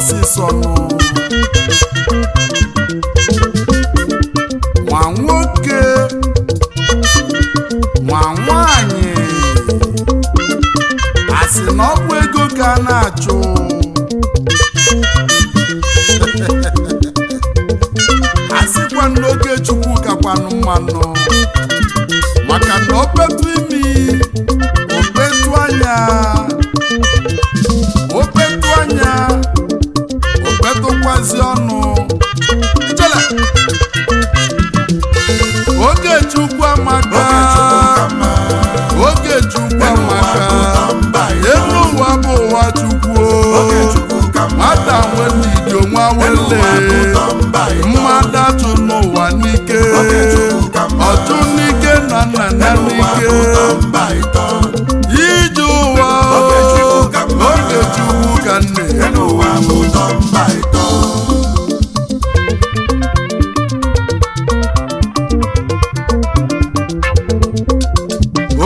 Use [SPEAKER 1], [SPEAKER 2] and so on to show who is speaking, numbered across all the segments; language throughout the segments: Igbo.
[SPEAKER 1] ọsịsọ nụ nwa nwoke nwa nwanyị asị na ọ bụ ego ka a na-achụ asịkwa n'oge Chukwu kakwanụ mmanụ maka na o petu imi o petu anya o petụkwazi ọnụ ijele oge Chukwu amaka oge Chukwu amaka elu ụwa bụ ụwa Chukwu nwata nwere idio nwa wele mmadụ atụ n'ụwa n'ike ọtụ n'ike na nna na n'ike ije ụwa oge Chukwu ka nne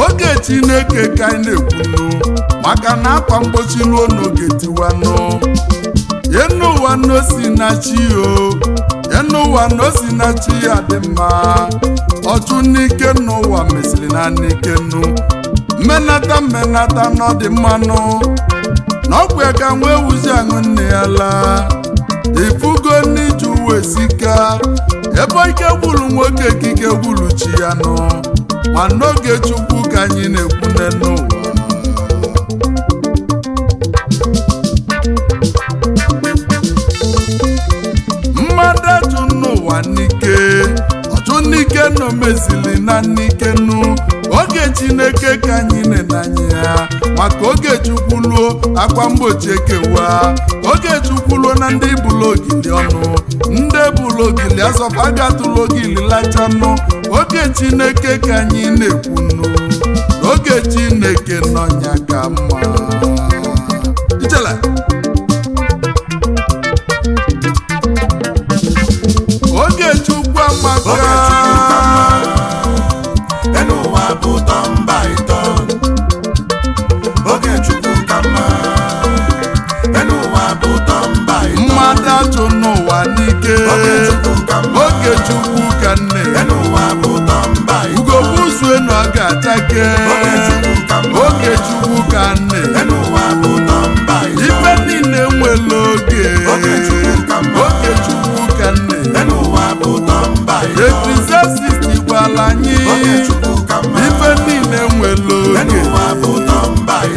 [SPEAKER 1] oge Chineke ka anyị na-ekwunu maka na akwa mgbochi ruo n'oge tiwanụ enu ụwa n'osi na chi enu ụwa n'osi na chi ya dị mma ọchụ n'ike n'ụwa mesịrị na n'ike nụ mmenata n'ọdị mmanụ n'ọgwụ ya ka nwee wuzi aṅụ nne ya laa ifugo n'iju uwe sika ebe ike gwuru nwoke ka ike gwuru chi ya nụ ma n'oge Chukwu ka anyị na-ekwu n'ụwa mmadụ ajụ n'ụwa n'ike ọjụ n'ike nọ mezili na n'ike nụ oge Chineke ka anyị na-enanye ya maka oge Chukwu luo akwa mgbochi ekewa oge Chukwu luo na ndị bụlụ ogili ọnụ ndị bụlụ ogili azọfa gatụlụ ogili lachanụ oge Chineke ka anyị na-ekwunu oge Chineke nọnya ka mma ijele oge Chukwu amaka mmadụ atụ n'ụwa n'ike oge Chukwu ka nne ugogbuzu na ọ ga-achake oge Chukwu ka nne ife niile nwere oge Chukwu ka nne Ecclesiastes gwara anyị ife niile nwere oge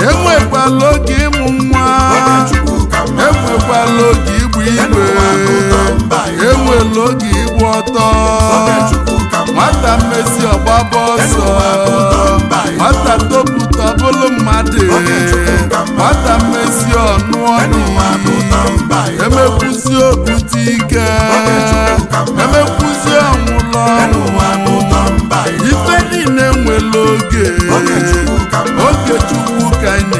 [SPEAKER 1] enwekwala oge ịmụ nwa enwekwala oge igbu igwe enwela oge ịgba ọtọ nwata mmesi ọgbaba ọsọ nwata topụta bụlụ mmadụ nwata mmesi ọnụ ọnụ emekwuzi okwute ike emekwuzi ọnwụlọ ife niile nwere oge Chukwu ka anyị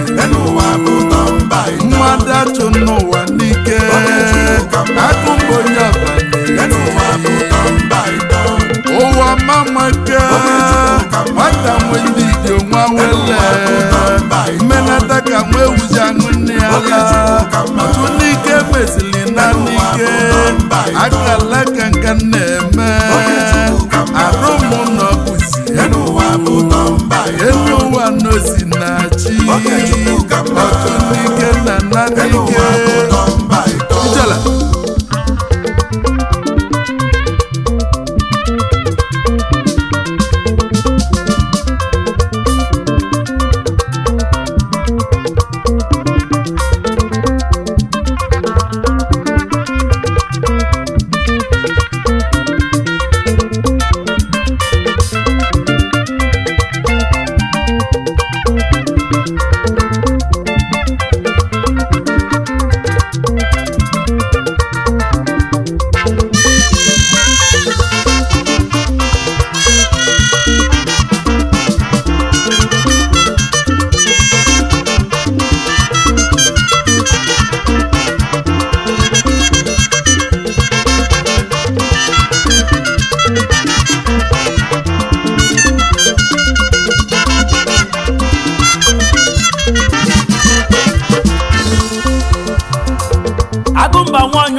[SPEAKER 1] mmadụ atụ n'ụwa n'ike akụkọ onye ụwa mamake nwata nwe ndị idio nwa wele mmenata ka nwe wuzi aṅụ nne ya laa ọtụ n'ike mesịrị na n'ike akala ka nka na-eme arụmụ n'ọbụzi enu ụwa n'osi na chi ọtụ n'ike na na n'ike ijala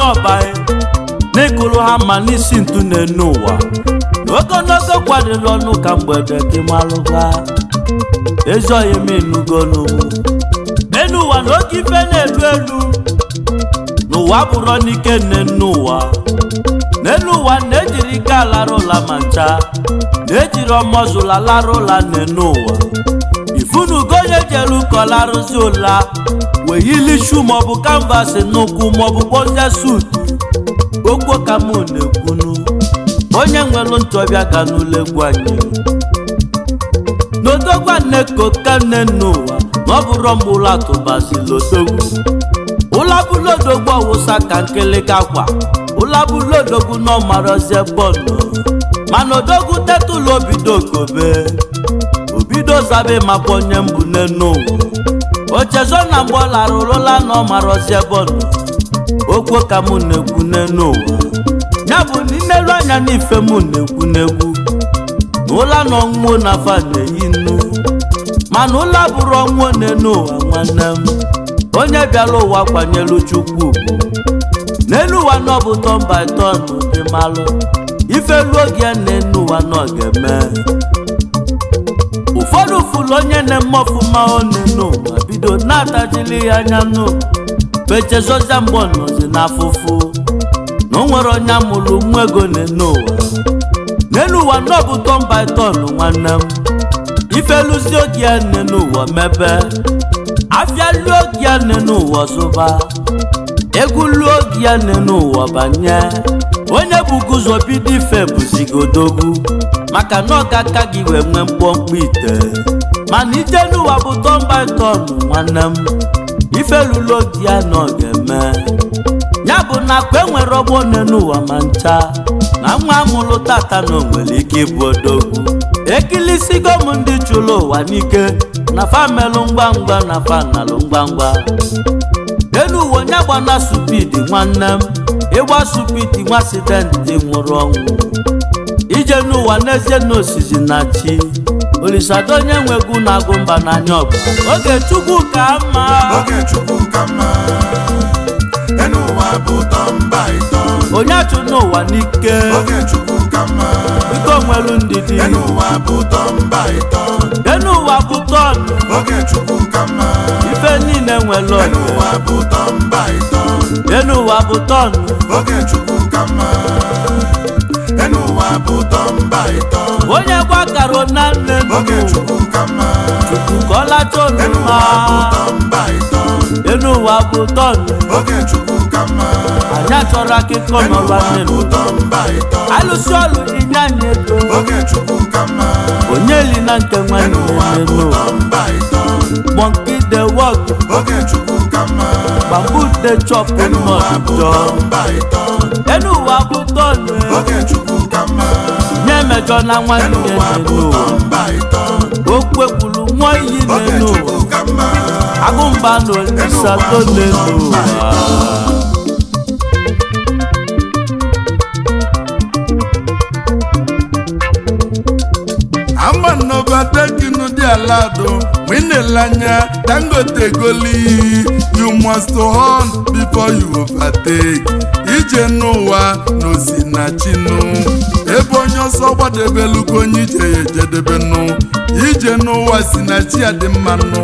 [SPEAKER 2] onye ọba n'ịkụrụ ha ma n'isi ntụ n'enu ụwa ogologo kwadịla ọnụ ka mgbede gị malụba ezoghị m enugonu enu ụwa na oge ife na-elu elu n'ụwa bụrụ n'ike n'enu ụwa n'elu ụwa na-ejiri ike alara ụla ma ncha na-ejiri ọmọzụla lara ụla n'enu ụwa ifunugo onye jere ụkọ larụzi ụla wee yilishu maọbụ kanvas n'ụkwụ maọbụ kpozie sut okwu ka mụ na-ekwunu onye nwere ntọbịa ga n'ụlọ egwu anyị n'odogwa nne koka nne n'ụwa na ọ bụrụ mgbe ụlọ atụbazili odogwu ụlọ bụla odogwu ọwụsa ka nkịlịka akwa ụlọ bụla odogwu na ọmarozie bọọlụ mana odogwu teta ụlọ obido kobe obido zabe maka onye mbụ nne n'ụwa ochezo na mgbe ọ lara ụlụla na ọmarozie bọọlụ okwu ka mụ na-ekwu n'enu ụwa ya bụ n'inelu anya n'ife mụ na-ekwu n'egwu na ụla na ọnwụo na fa na-eyi nnu mana ụla bụrụ ọnwụo n'enu ụwa nwanne m onye bịara ụwa kwanyelu Chukwu n'elu ụwa na ọ bụ tọn by tọn dị malụ ife luo oge n'enu ụwa na ọ ga-eme ụfọdụ fụlụ onye na-eme ọfụma ọ n'enu ụwa bido na-atajili ya anya nụ bechezozia mgbe ọnọzi n'afụfụ na o nwere onye amụrụ nwa ego n'enu ụwa na ọ bụ tọn by tọn nwanne m ifeluzi oge ya n'enu ụwa mebe afịa luo oge ya n'enu ụwa zụba egwu luo oge ya n'enu ụwa banye onye bụ guzo bido ife bụzigodogwu maka na ọ ga-aka gị wee nwee mkpọmkpọ ite mana ije n'ụwa bụ tọn by tọn nwanne m ifelulu oge ya na ọ ga-eme ya bụ na akwa enwere ọgbọ n'ụwa ma ncha na nwa amụlụ tata na onwere ike ịbụ odogwu ekilisigo m ndị chụlụ ụwa n'ike na famelụ ngwa ngwa na fanalụ ngwa ngwa elu ụwa onye gbana supidi nwanne m ịgba supidi nwa asidenti nwụrụ ọnwụ ije n'ụwa n'ezie na osizi na chi Olisado onye nwegwu na-agụ mba n'anya ọgụ oge Chukwu ka mma
[SPEAKER 1] enu ụwa bụ tọn by tọn
[SPEAKER 2] onye achụ n'ụwa n'ike
[SPEAKER 1] oge Chukwu ka mma
[SPEAKER 2] iko nwelu ndidi
[SPEAKER 1] enu ụwa bụ tọn by tọn
[SPEAKER 2] enu ụwa bụ tọn
[SPEAKER 1] oge Chukwu ka mma
[SPEAKER 2] ife niile nwelu
[SPEAKER 1] enu ụwa bụ tọn by tọn
[SPEAKER 2] enu ụwa bụ tọn
[SPEAKER 1] oge Chukwu ka mma enu ụwa bụ tọn by tọn
[SPEAKER 2] onye gbakaro na nne
[SPEAKER 1] oge Chukwu ka mma
[SPEAKER 2] Chukwu ka ọ lacha
[SPEAKER 1] enu
[SPEAKER 2] oluma
[SPEAKER 1] ụwa bụ tọn by tọn
[SPEAKER 2] enu ụwa bụ tọn
[SPEAKER 1] oge Chukwu ka mma
[SPEAKER 2] anyị achọrọ akụkọ
[SPEAKER 1] enu
[SPEAKER 2] n'ọba
[SPEAKER 1] ụwa
[SPEAKER 2] nne
[SPEAKER 1] bụ tọn by tọn
[SPEAKER 2] alụsị ọlụ inye anyị ego
[SPEAKER 1] oge Chukwu ka mma
[SPEAKER 2] onye li na nke nwanne
[SPEAKER 1] enu ụwa bụ
[SPEAKER 2] n'elu
[SPEAKER 1] tọn by tọn
[SPEAKER 2] monkey dey walk
[SPEAKER 1] oge Chukwu ka mma
[SPEAKER 2] bamboo dey chop
[SPEAKER 1] enu ụwa bụ
[SPEAKER 2] mud
[SPEAKER 1] tọn by tọn
[SPEAKER 2] enu ụwa bụ tọn
[SPEAKER 1] oge Chukwu ka mma
[SPEAKER 2] nye mejọ na nwanne
[SPEAKER 1] enu ụwa bụ
[SPEAKER 2] n'elu
[SPEAKER 1] tọn by tọn
[SPEAKER 2] okwu ekwulu nwa iyi
[SPEAKER 1] oge
[SPEAKER 2] n'elu
[SPEAKER 1] Chukwu ka mma
[SPEAKER 2] agụmba na Olisado n'elu ụwa
[SPEAKER 1] ama nnọbatekinu dị alado winelanya Dangote goli you must hunt before you overtake ije n'ụwa n'osi na chinu ebe onye ọsọ gbadebelugo onye ije ya ejedebenu ije n'ụwa si na chi ya dị mmanụ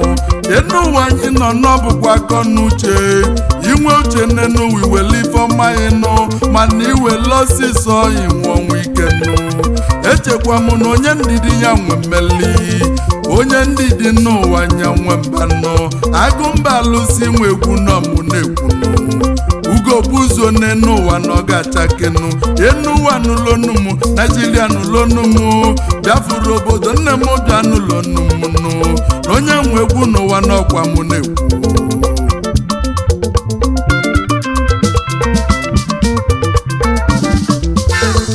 [SPEAKER 1] enụwa anyị nọ n'ọbụkwa akọ n'uche inwe uche n'enụwa iwele ifeọma ịnụ mana iwele ọsịsọ inwe ọnwụ ike nụ echekwa m na onye ndidi ya nwe mmeli onye ndidi n'ụwa nya nwe mbanụ agụmba alụsi nwe egwu nọmụ na-ekwunu ugo buzo n'ụwa na ọ ga-achakenu enụwa n'ụlọnumu Naijiria n'ụlọnumu bịafuru obodo nne m bịa n'ụlọnumu na onye nwe egwu n'ụwa n'ọkwa mụ na-ekwu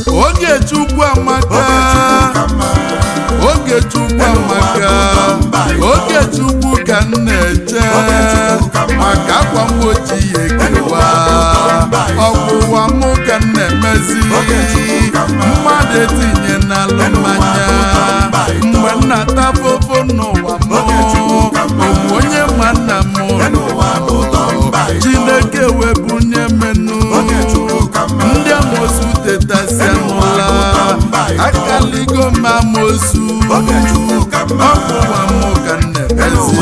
[SPEAKER 1] oge Chukwu amaka oge Chukwu amaka oge Chukwu ka m na-eche maka akwa mgbochi ya ekewa ọkwụwa mụ ka m na-emezi mmadụ etinye n'alụ mmanya mgbe m na-ata fofo n'ụwa m ọmụ onye ma nna m Chineke webunye menu amosu ọbụwa mụ ka nnebezi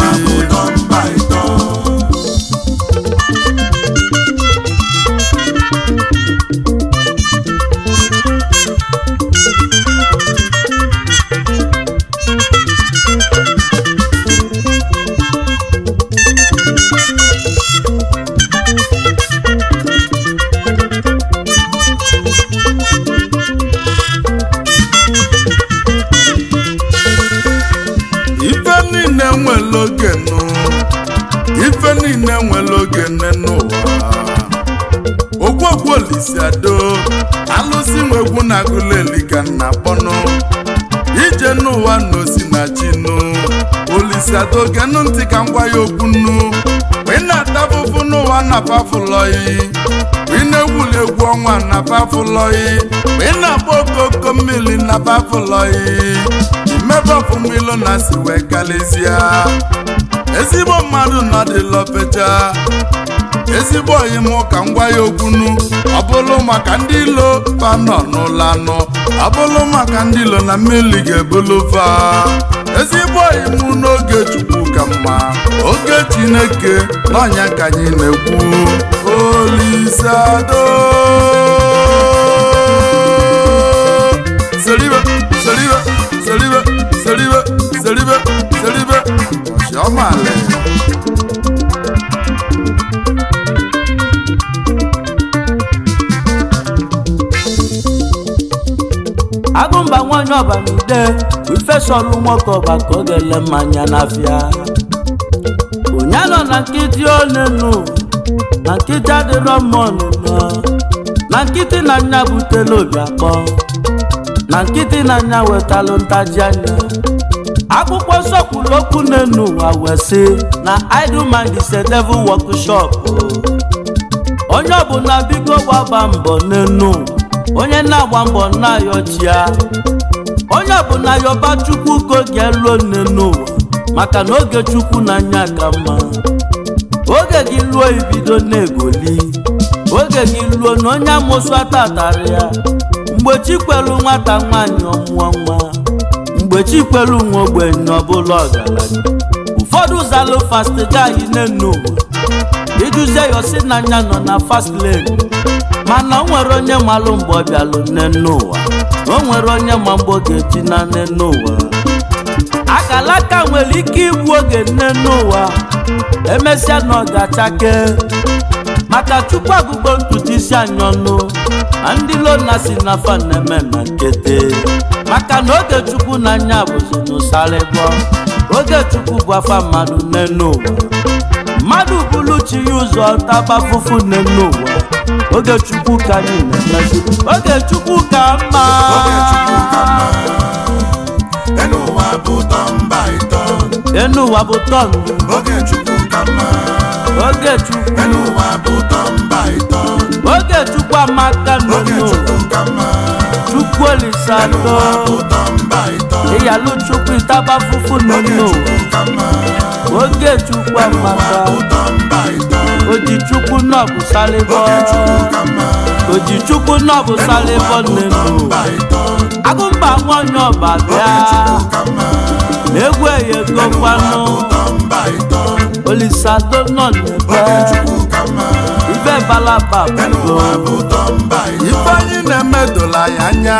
[SPEAKER 1] ife niile nwere oge n'ụwa ogwogwu Olisiado alụsị nwegwu na agụleli ka nna kpọnụ ije n'ụwa n'Osinachinu Olisiado genụ ntị ka ngwa ya okwu nnu ị na-ata fụfụ n'ụwa na pafụlọyi ị na-egwuli egwu ọnwa na pafụlọyi ị na-agba okoko mmiri na pafụlọyi imebe ọfụmilo na si wee kalịzịa ezigbo mmadụ nọdịlọ fecha ezigbo oyi m ka ngwa ya okwunu ọ bụlụ maka ndị ilo fa nọ n'ụlọ anọ ọ bụlụ maka ndị ilo na mmiri ga-ebulu fa ezigbo oyi m n'oge Chukwu ka mma oge Chineke n'ọnya ka anyị na-ekwu Olisiado seribe seribe seribe seribe seribe seribe ọmọale
[SPEAKER 2] agụmba nwanyị ọbanide ifesọlụ nwoke ọba ka ọ ga-ele mmanya n'afịa onye nọ na nkịtị onenu na nkịtị adịrọ mma ọnụnọ na nkịtị na nya butela obi akpọ na nkịtị na nya wetalụ ntaji anya akwụkwọ nsọ kwuru okwu n'enu ụwa wee sị na idle mind is a devil workshop onye ọbụla biko gbaba mbọ n'enu onye na-agba mbọ na-ayọ chi ya onye ọbụla yọba Chukwu ka oge luo n'enu ụwa maka na oge Chukwu na anya ka mma oge gị luo ibido na-egoli oge gị luo na onye amụsụ atatara ya mgbe chi kwelu nwata nwaanyị ọmụọ nwa mgbe chi kwelu nwa ogbenye ọbụla ọgaranya ụfọdụ zalụ fast gaghị n'enu ụwa iduzie ya osi na anya nọ na fast lane mana o nwere onye malụ mgbe ọ bịalụ n'enu ụwa o nwere onye ma mgbe ọ ga-eji na n'enu ụwa akalaka nwere ike igbu oge n'enu ụwa emesịa na ọ ga-achake maka Chukwu agụgbo ntutu isi anya ọnụ na ndị lona si na fa na-eme na nkete maka na oge Chukwu na anya bụzi n'ụsalịbọ oge Chukwu bụ afa mmadụ n'enu ụwa mmadụ bụrụ chi ya ụzọ taba fụfụ n'enu ụwa oge Chukwu ka anyị na-emezu oge Chukwu ka mma
[SPEAKER 1] enu ụwa bụ tọmba ịtọ
[SPEAKER 2] enu ụwa bụ tọn
[SPEAKER 1] oge Chukwu ka mma
[SPEAKER 2] oge Chukwu
[SPEAKER 1] enu ụwa bụ tọmba ịtọ
[SPEAKER 2] oge Chukwu amaka n'enu Chukwu Olisiado ịyalụ Chukwu ịtaba fụfụ n'enu oge Chukwu amaka oji Chukwu nọbụ salịbọ oji Chukwu nọbụ salịbọ n'enu agụmba nwanyị ọba bịa na-egwu eyegokwanụ Olisiado nọ n'ebe ibe balaba bụ ife anyị na-emedola ya anya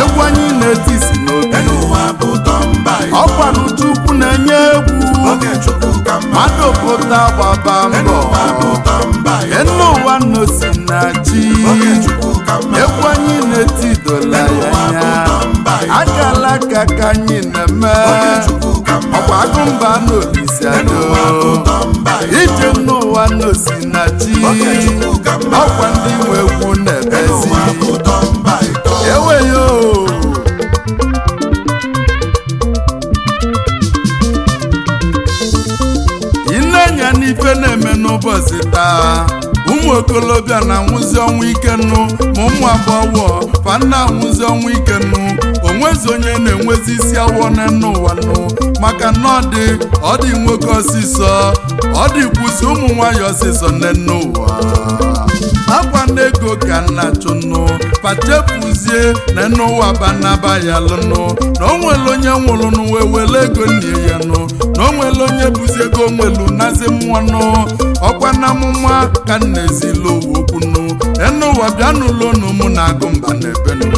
[SPEAKER 2] egwu anyị na-etisi n'obi ọkwanụ Chukwu na-enye egwu mmadụ pụta gbaba mbọ enu ụwa n'Osinachi egwu anyị na-etidola ya anya akala aka ka anyị na-eme ọkwa agụmba n'Olisiado ije n'ụwa n'Osinachi ọkwa ndị nwe egwu na-ebezi eweyo ịna-enya n'ife na-eme n'ụbọchị taa ụmụ okolobịa na-anwụzi ọnwụ ike nụ ma ụmụ agbọghọ fa na-anwụzi ọnwụ ike nụ onwezi onye na-enwezi isi awọ n'ụwa nụ maka na ọ dị nwoke ọsịsọ ọ dị kwụsị ụmụ nwanyị ọsịsọ n'ụwa
[SPEAKER 1] akwa n'ego ka nna chụnụ pachefuzie na n'ụwa banaba ya lụnụ na o nwere onye nwụrụ n'uwe were ego nnie ya nụ na o nwere onye bụzi ego nwelu nazi mmụọnụ ọkwa na amụma ka nna ezilo okwunu n'ụwa bịa n'ụlọ nụ mụ na-agụ mba n'ebe nụ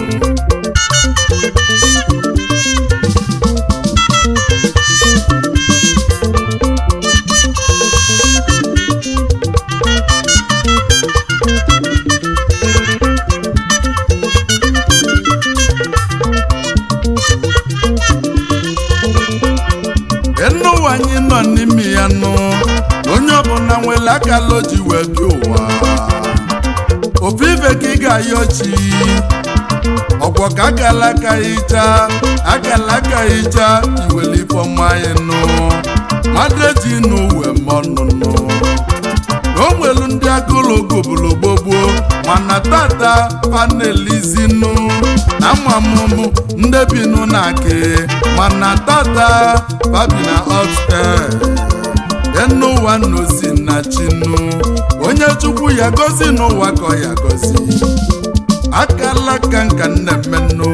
[SPEAKER 1] n'ụwa anyị nọ n'ime ya nụ onye ọbụla nwere akala ji wee bịa ụwa ofu ife ka ị ga-ayọ chi ọgwọ ka akala aka hicha iwere ifeọma anyị nụ mmadụ eji n'uwe mọnụnụ o nwelu ndị agụlụ gobologbogbo mana tata panelizinu na mmamụmụ ndị binụ na akị mana tata babi na n'ụwa n'osi na chinu onye chukwu ya gozi n'ụwa ka ya gozi akala ka nka nnemenụ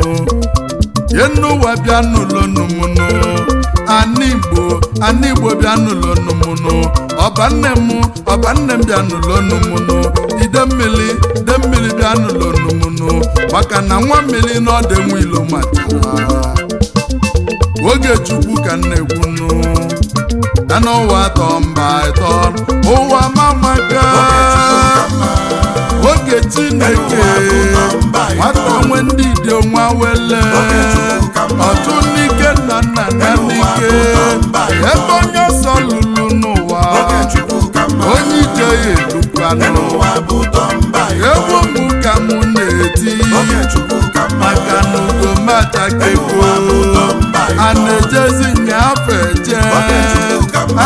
[SPEAKER 1] n'ụwa bịa n'ụlọ nụmụnụ ana igbo bịa n'ụlọ nụmụnụ ọbanne m bịa n'ụlọ nụmụnụ ide mmiri bịa n'ụlọ nụmụnụ maka na nwa mmiri na ọdị nwe ilo macha oge chukwu ka na-ekwunu na n'ụwa atọ mba ịtọ ụwa mamaka oge Chineke nwata onwe ndị dị onwa wele ọtụ n'ike nna nna na n'ike ebe onye ọsọ lụrụ n'ụwa onye ije ya elukwanụ egwu mụ ka mụ na-eti maka na ugomatakego a na-ejezi nyafe eje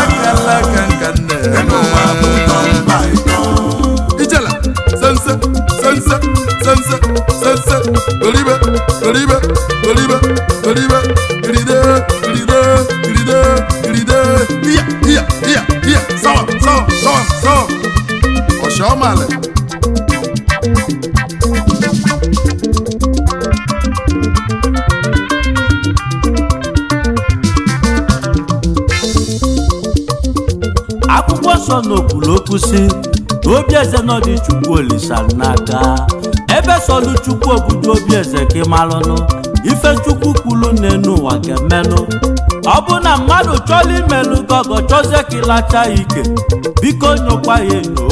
[SPEAKER 1] akala ka nka na-eme ijela sense golibe iya sawa ọshamale
[SPEAKER 2] akwụkwọ nsọ n'okwulu okwu si obi eze nọdị chukwu olisa n'aka ebe sọlụ chukwu obodo obi eze ka ịmalụnụ ife chukwu kwulu n'enu ụwa ga-emenụ ọ bụ na mmadụ chọrọ imelụ gọgọ chọzie ka ịlacha ike biko nyokwa ya enyo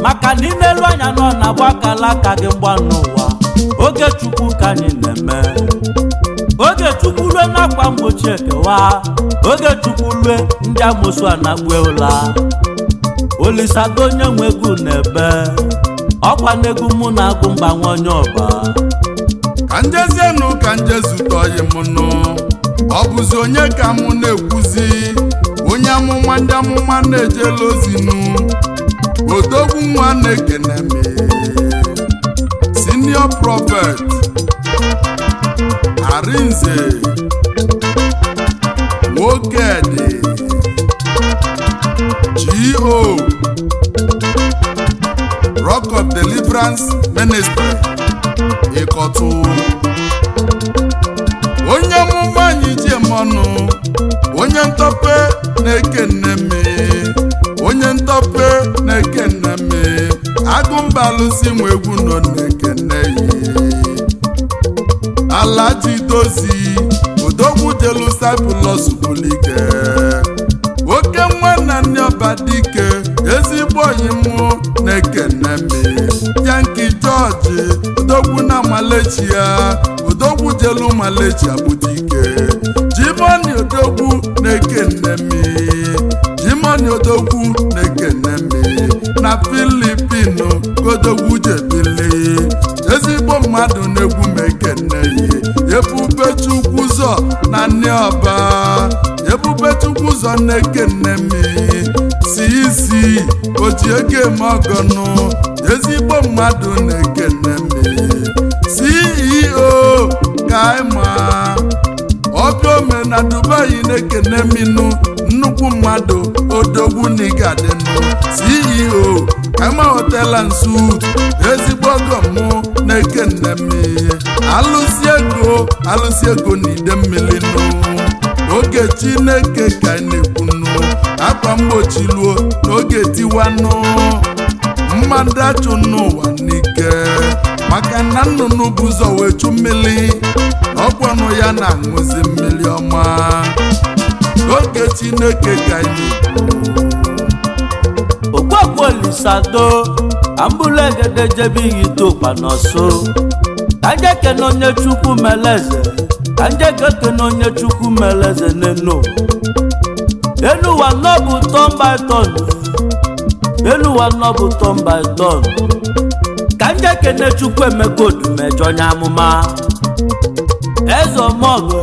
[SPEAKER 2] maka na ịnelu anya nọ na-agba akala aka gị mgba n'ụwa oge chukwu ka anyị na-eme oge chukwu lue n'akwa mgbochi ekewa oge chukwu lue ndị amosu anagbu ụla olisago onye nwe egwu n'ebe ọkwa n'egwu mụ na-agụ mgbanwe onye ọba
[SPEAKER 1] ka njezienụ ka njezutọghị m nụ ọ bụzi onye ka mụ na-ekwuzi onye amụma ndị amụma na-ejela ozinu odogwu nwa na-ekene m senior prophet Arinze Nwokedi G.O. Rock of Deliverance Ministry Ikotu onye amụma anyị ji eme ọnụ onye ntọpe na-ekene m onye ntọpe na-ekene m agụmbalụsi nwe egwu nọ na-ekene Alaji Dozi odogwu Jelusalem bulike oke nwa na nne ọba dike ezigbo oyi mụ na-ekene m Yanki George odogwu na Malaysia odogwu jelu Malaysia bụ dike Jimoni odogwu na-ekene m Jimoni odogwu na-ekene m na Filipino odogwu jebili ezigbo mmadụ na-egwu m ekene Ebube Chukwu ụzọ na nne ọba Ebube Chukwu ụzọ na-ekene m Sisi Ojiege Mogonu ezigbo mmadụ na-ekene m CEO Kaima Obiome na Dubai na-ekene m nnukwu mmadụ odogwu n'igadenu CEO kama hotela nsu ezigbo ọgọ mụ na-eke nne m alụsi ego na ide mmiri nụ oge Chineke ka na-ekwu nụ akwa mgbochi luo n'oge tiwanụ mmadụ achụ n'ụwa n'ike maka na nnụnụ bụ ụzọ wee chụ mmiri ọkpọnụ ya na-aṅụzi mmiri ọma n'oge Chineke ka
[SPEAKER 2] Okwakwo Olisado ambụlegede jebe ihitokpa n'ọsọ anjeke na onye Chukwu meleze anjeke na onye Chukwu meleze n'enu ụwa nọbụ turn by turn elu ụwa nọbụ turn by turn ka njeke na Chukwu emeka odumejọ onye amụma eze ọmọgọ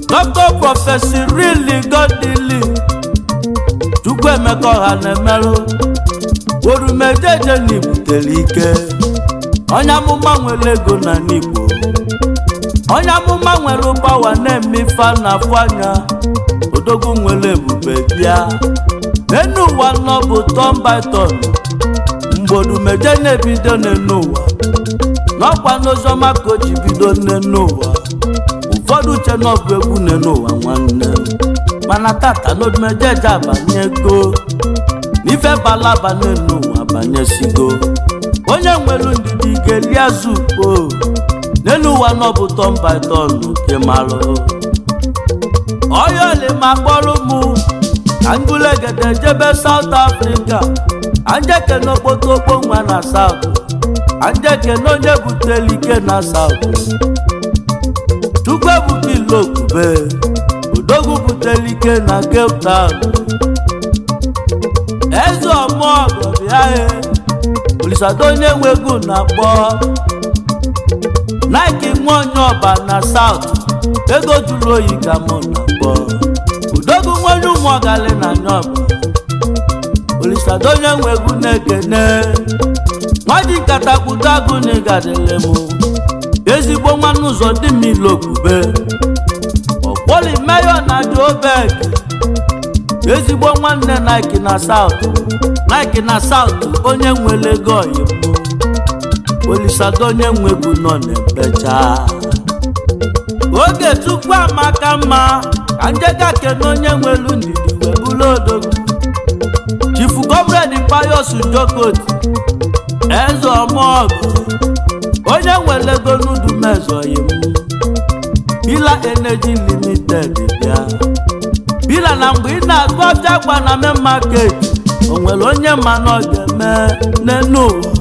[SPEAKER 2] Dr. Prophet really godly Chukwu emeka ọha na-emerụ orumejeje n'ibutere ike onye amụma nwere ego na n'Igbo onye amụma nwere ụgbawa na-eme ife na-afụ anya odogwu nwere ebube bịa enu ụwa nọ bụ turn by turn mgbe orumeje na-ebido n'enu ụwa n'ọkwa n'oziọma ka o ji bido n'enu ụwa ụfọdụ uche na ọ bụ egwu n'enu ụwa nwanne mana tata n'orumeje ji abanye ego n'ife balaba n'enu ụwa abanyesigo onye nwere ndidi ga-eli azụ ukpo n'elu ụwa nọbụ turn by turn nke marụ oyoli ma kpọrọ mụ angulegede jebe South Africa anjeke n'okpotokpo nwa na South anjeke na onye butere ike na South Chukwu ebuka Ilokube odogwu butere ike na Cape Town eze ọmọgọ bịa Olisado onye nwe ego na-akpọ Nike nwa onye ọba na South ego jụrụ oyi ka mụ na-akpọ udogwu nwere ụmụ ọgali na nyọba Olisado onye nwe ego na-ekene nwaji nkata kputa agụ na ịgadele mụ ezigbo nwanne ụzọ dị m Ilokube ọkpọli meyo na Joburg ezigbo nwanne Nike na South Nike na South onye nwere ego oyibo Olisado onye nwe ego nọ na-ebecha oge Chukwu amaka mma ka njega kene onye nwelu ndidi webulu odogwu Chifu Comrade Pius Njokot eze ọmọgụ onye nwere ego n'udumezo oyibo Bila Energy Limited bịa Bila na mgbe ị na-azụ ọbịa gwa na main market o nwere onye ma na ọ ga-eme n'enu ụwa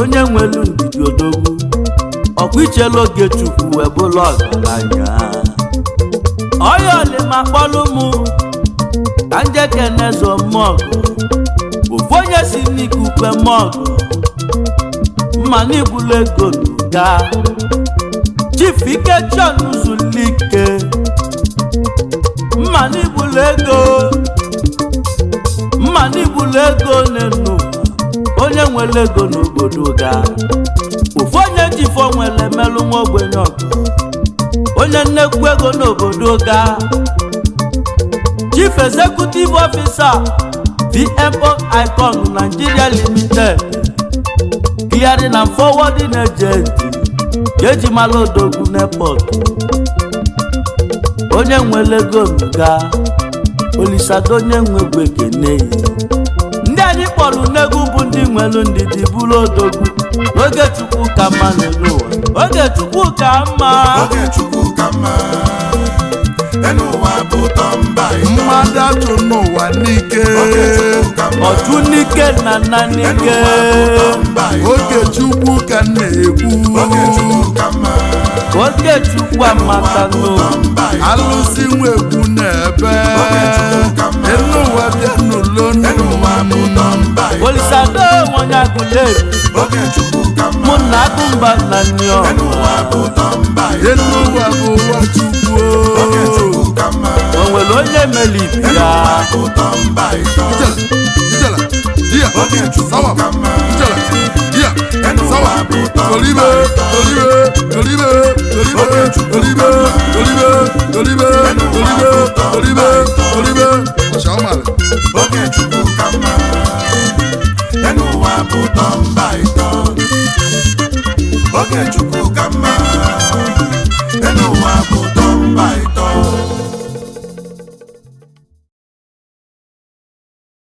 [SPEAKER 2] onye nwelu ndidi odogwu ọkwa ichela oge Chukwu wee bụrụ ọgaranya oyoli ma kpọlụ mụ ka njeke n'ezo mọgụ ofu onye si n'ikupe mọgụ mma n'ibulu ego n'ụga Chief Ike-John Zulike mma n'ibulu ego n'enu onye nwere ego n'obodo ga ofu onye jifo nwere melụ nwa ogbenye ọgụ onye nnekwu ego n'obodo ga Chief Executive Officer VMO Icon Nigeria Limited clearing and forwarding agent eji mala odogwu n'airport onye nwere ego ga Olisado onye nwe ego ekene ndị anyị kpọrọ n'egwu bụ ndị nwelu ndidi bụrụ odogwu oge Chukwu ka mma n'elu ụwa oge Chukwu ka mma
[SPEAKER 1] n'ụwa bụ tọmba mmadụ atụ n'ụwa n'ike
[SPEAKER 2] ọtụ n'ike na nna n'ike
[SPEAKER 1] oge Chukwu ka na-ekwu
[SPEAKER 2] oge Chukwu amaka n'ụwa
[SPEAKER 1] alụsị nwe egwu n'ebe n'ụwa bịa n'ụlọ n'ụwa
[SPEAKER 2] Olisado onye Aguleri mụ na Agụmba na Nyo
[SPEAKER 1] n'ụwa bụ ụwa Chukwu
[SPEAKER 2] o nwere onye melibi ya
[SPEAKER 3] oge Chukwu ka mma enu ụwa bụ